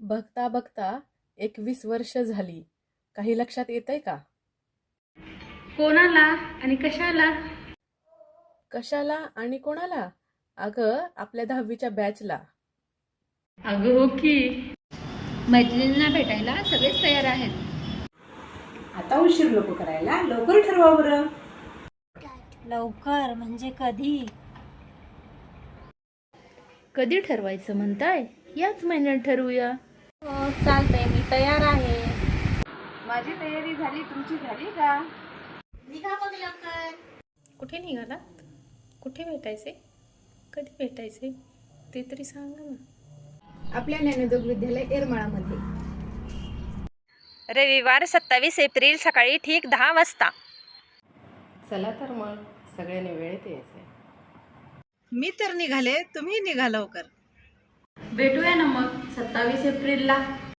बघता बघता 21 वर्ष झाली. काही लक्षात येतंय का? कोणाला आणि कशाला? कशाला आणि कोणाला? अगं आपल्या 10वीच्या बॅचला. अगं हो की. मैत्रिणींना भेटायला सगळेच तयार आहेत. आता उशीर नको करायला, लवकर ठरवा बरं. लवकर म्हणजे कधी? कधी ठरवायचं म्हणताय? याच महिन्यात ठरवूया. हो चालतंय, मी तयार आहे. माझी तयारी झाली, तुमची झाली का? निघा मग लवकर. कुठे निघालात? कुठे भेटायचे? कधी भेटायचे? ते तरी सांगा ना. आपल्या ज्ञानोदय विद्यालय येरमाळामध्ये. रविवार 27 एप्रिल सकाळी ठीक 10 वाजता. चला तर मग सगळ्यांनी वेळेत यायचंय. मी तर निघाले, तुम्ही निघा लवकर. भेटूया ना मग 27 एप्रिलला.